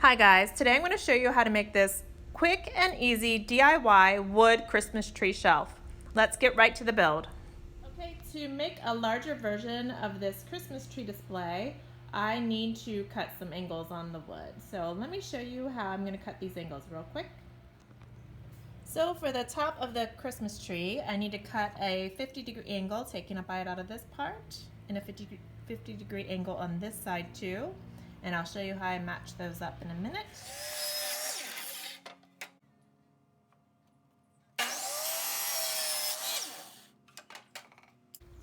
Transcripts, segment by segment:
Hi guys, today I'm going to show you how to make this quick and easy DIY wood Christmas tree shelf. Let's get right to the build. Okay, to make a larger version of this Christmas tree display, I need to cut some angles on the wood. So let me show you how I'm going to cut these angles real quick. So for the top of the Christmas tree, I need to cut a 50-degree angle, taking a bite out of this part, and a 50-degree angle on this side too. And I'll show you how I match those up in a minute.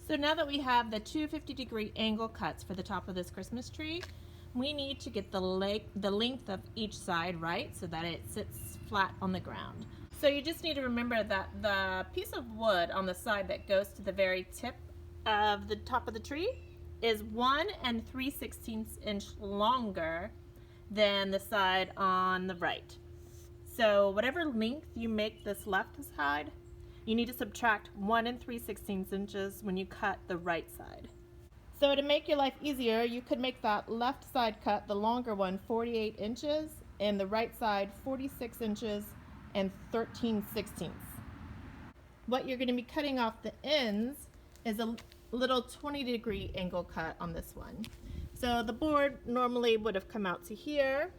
So now that we have the two 50-degree angle cuts for the top of this Christmas tree, we need to get the length of each side right so that it sits flat on the ground. So you just need to remember that the piece of wood on the side that goes to the very tip of the top of the tree is 1 3/16 inch longer than the side on the right. So whatever length you make this left side, you need to subtract 1 3/16 inches when you cut the right side. So to make your life easier, you could make that left side cut, the longer one, 48 inches, and the right side 46 inches and 13/16. What you're going to be cutting off the ends is a little 20-degree angle cut on this one. So the board normally would have come out to here,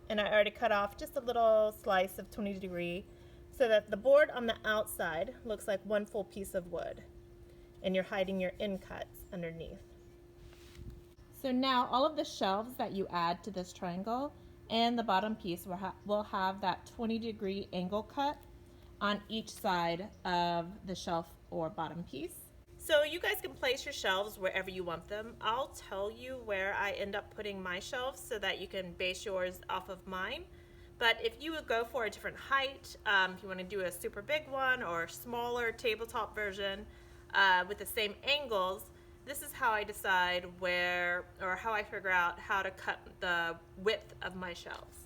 and I already cut off just a little slice of 20-degree so that the board on the outside looks like one full piece of wood, and you're hiding your end cuts underneath. So now all of the shelves that you add to this triangle and the bottom piece will have that 20-degree angle cut on each side of the shelf or bottom piece. So you guys can place your shelves wherever you want them. I'll tell you where I end up putting my shelves so that you can base yours off of mine. But if you would go for a different height, if you want to do a super big one or smaller tabletop version with the same angles, this is how I decide where, or how I figure out how to cut the width of my shelves.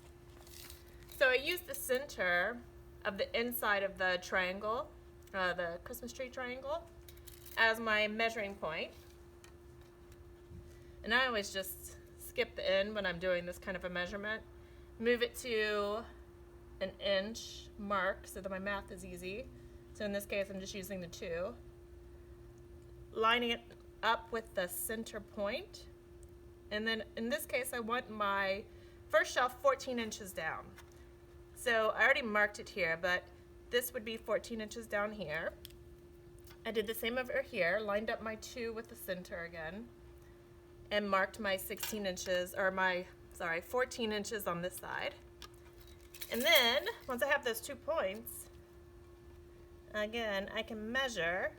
So I use the center of the inside of the triangle, the Christmas tree triangle, as my measuring point. And I always just skip the end when I'm doing this kind of a measurement. Move it to an inch mark so that my math is easy. So in this case, I'm just using the 2. Lining it up with the center point. And then in this case, I want my first shelf 14 inches down. So I already marked it here, but this would be 14 inches down here. I did the same over here, lined up my 2 with the center again, and marked my 16 inches, or my, 14 inches on this side. And then, once I have those 2 points, again, I can measure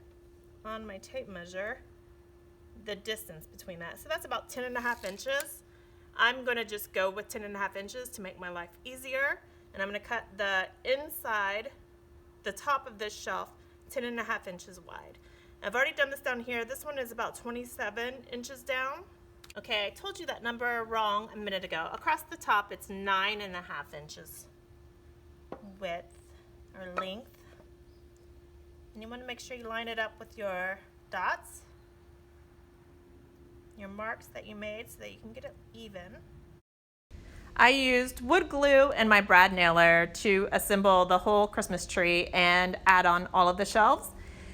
on my tape measure the distance between that. So that's about 10.5 inches. I'm going to just go with 10.5 inches to make my life easier. And I'm going to cut the inside, the top of this shelf, 10.5 inches wide. I've already done this down here. This one is about 27 inches down. Okay, I told you that number wrong a minute ago. Across the top, it's 9.5 inches width or length. And you want to make sure you line it up with your dots, your marks that you made, so that you can get it even. I used wood glue and my brad nailer to assemble the whole Christmas tree and add on all of the shelves.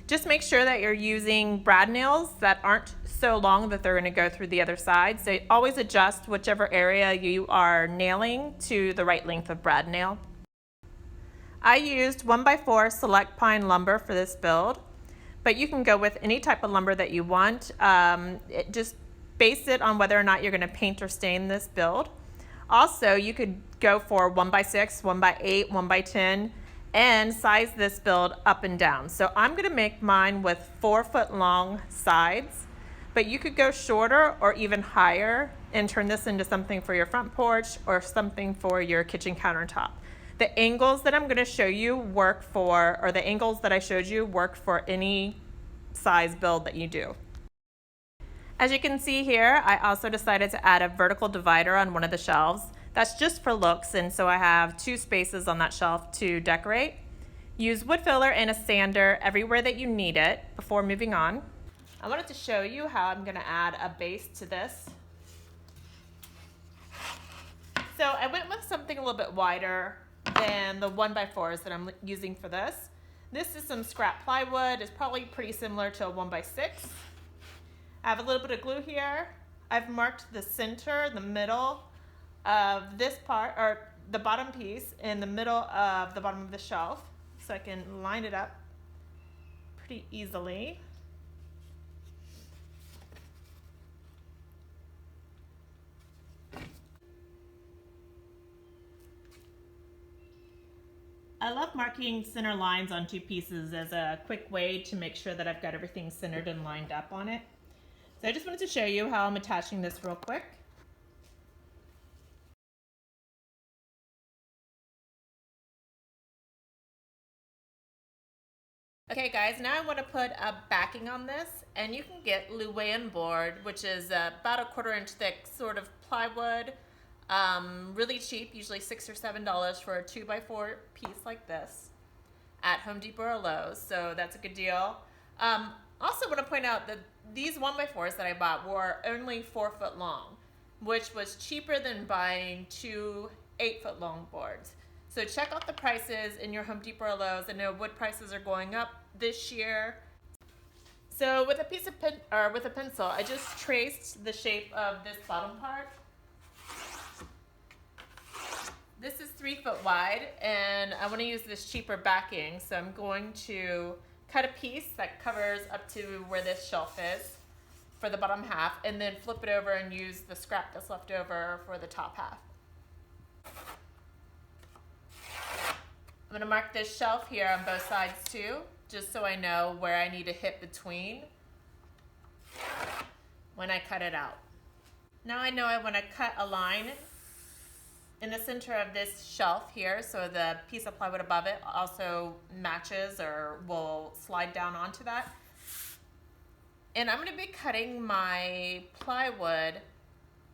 Just make sure that you're using brad nails that aren't so long that they're going to go through the other side. So always adjust whichever area you are nailing to the right length of brad nail. I used 1x4 select pine lumber for this build, but you can go with any type of lumber that you want. Just base it on whether or not you're going to paint or stain this build. Also, you could go for 1x6, 1x8, 1x10, and size this build up and down. So I'm going to make mine with 4-foot long sides, but you could go shorter or even higher and turn this into something for your front porch or something for your kitchen countertop. The angles that I'm going to show you work for, or the angles that I showed you work for any size build that you do. As you can see here, I also decided to add a vertical divider on one of the shelves. That's just for looks, and so I have 2 spaces on that shelf to decorate. Use wood filler and a sander everywhere that you need it before moving on. I wanted to show you how I'm going to add a base to this. something a little bit wider than the 1x4s that I'm using for this. This is some scrap plywood. It's probably pretty similar to a 1x6. I have a little bit of glue here. I've marked the center, the middle of this part, or the bottom piece in the middle of the bottom of the shelf, so I can line it up pretty easily. I love marking center lines on two pieces as a quick way to make sure that I've got everything centered and lined up on it. So I just wanted to show you how I'm attaching this real quick. Okay guys, now I want to put a backing on this, and you can get Luan board, which is about a 1/4 inch thick sort of plywood. Really cheap, usually $6 or $7 for a 2x4 piece like this at Home Depot or Lowe's, so that's a good deal. Also want to point out that these 1x4s that I bought were only 4 foot long, which was cheaper than buying 2 8-foot long boards. So check out the prices in your Home Depot or Lowe's. I know wood prices are going up this year. So with a piece of with a pencil, I just traced the shape of this bottom part. This is 3 foot wide, and I want to use this cheaper backing, so I'm going to cut a piece that covers up to where this shelf is for the bottom half, and then flip it over and use the scrap that's left over for the top half. I'm going to mark this shelf here on both sides too, just so I know where I need to hit between when I cut it out. Now I know I want to cut a line in the center of this shelf here, so the piece of plywood above it also matches or will slide down onto that. And I'm going to be cutting my plywood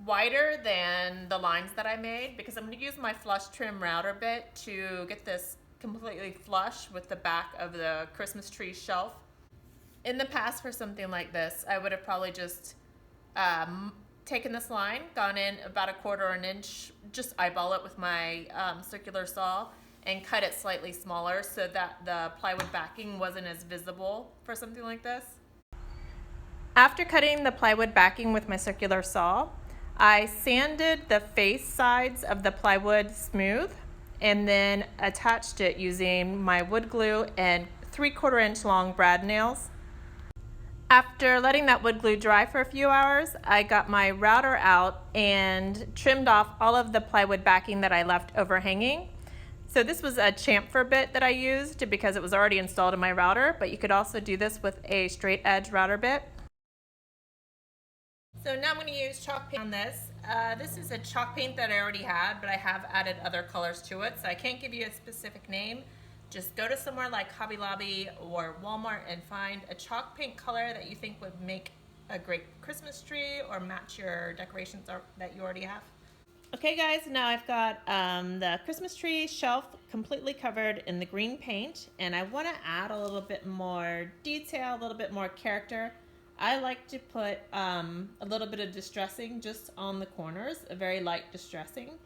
wider than the lines that I made, because I'm going to use my flush trim router bit to get this completely flush with the back of the Christmas tree shelf. In the past, for something like this, I would have probably just taken this line, gone in about a 1/4 inch, just eyeball it with my circular saw, and cut it slightly smaller so that the plywood backing wasn't as visible for something like this. After cutting the plywood backing with my circular saw, I sanded the face sides of the plywood smooth and then attached it using my wood glue and 3/4 inch long brad nails. After letting that wood glue dry for a few hours, I got my router out and trimmed off all of the plywood backing that I left overhanging. So this was a chamfer bit that I used because it was already installed in my router, but you could also do this with a straight edge router bit. So now I'm going to use chalk paint on this. This is a chalk paint that I already had, but I have added other colors to it, so I can't give you a specific name. Just go to somewhere like Hobby Lobby or Walmart and find a chalk paint color that you think would make a great Christmas tree or match your decorations that you already have. Okay guys, now I've got the Christmas tree shelf completely covered in the green paint, and I want to add a little bit more detail, a little bit more character. I like to put a little bit of distressing just on the corners, a very light distressing.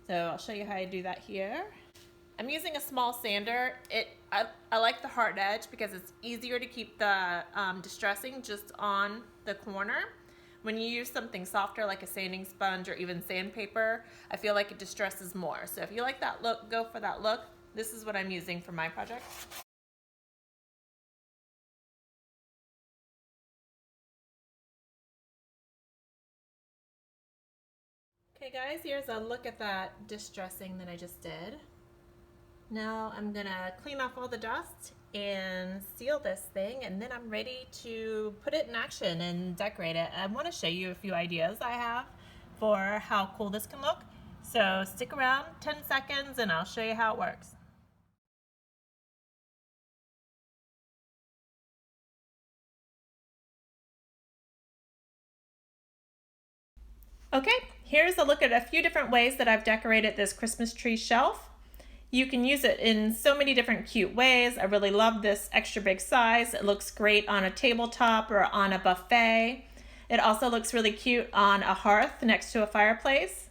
So I'll show you how I do that here. I'm using a small sander. I like the hard edge because it's easier to keep the distressing just on the corner. When you use something softer like a sanding sponge or even sandpaper, I feel like it distresses more. So if you like that look, go for that look. This is what I'm using for my project. Okay guys, here's a look at that distressing that I just did. Now I'm gonna clean off all the dust and seal this thing, and then I'm ready to put it in action and decorate it. I want to show you a few ideas I have for how cool this can look. So stick around 10 seconds and I'll show you how it works. Okay, here's a look at a few different ways that I've decorated this Christmas tree shelf. You can use it in so many different cute ways. I really love this extra big size. It looks great on a tabletop or on a buffet. It also looks really cute on a hearth next to a fireplace.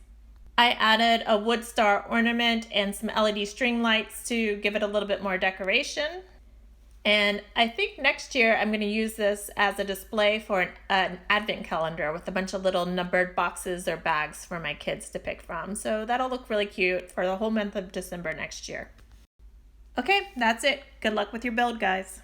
I added a wood star ornament and some LED string lights to give it a little bit more decoration. And I think next year I'm going to use this as a display for an advent calendar with a bunch of little numbered boxes or bags for my kids to pick from. So that'll look really cute for the whole month of December next year. Okay, that's it. Good luck with your build, guys.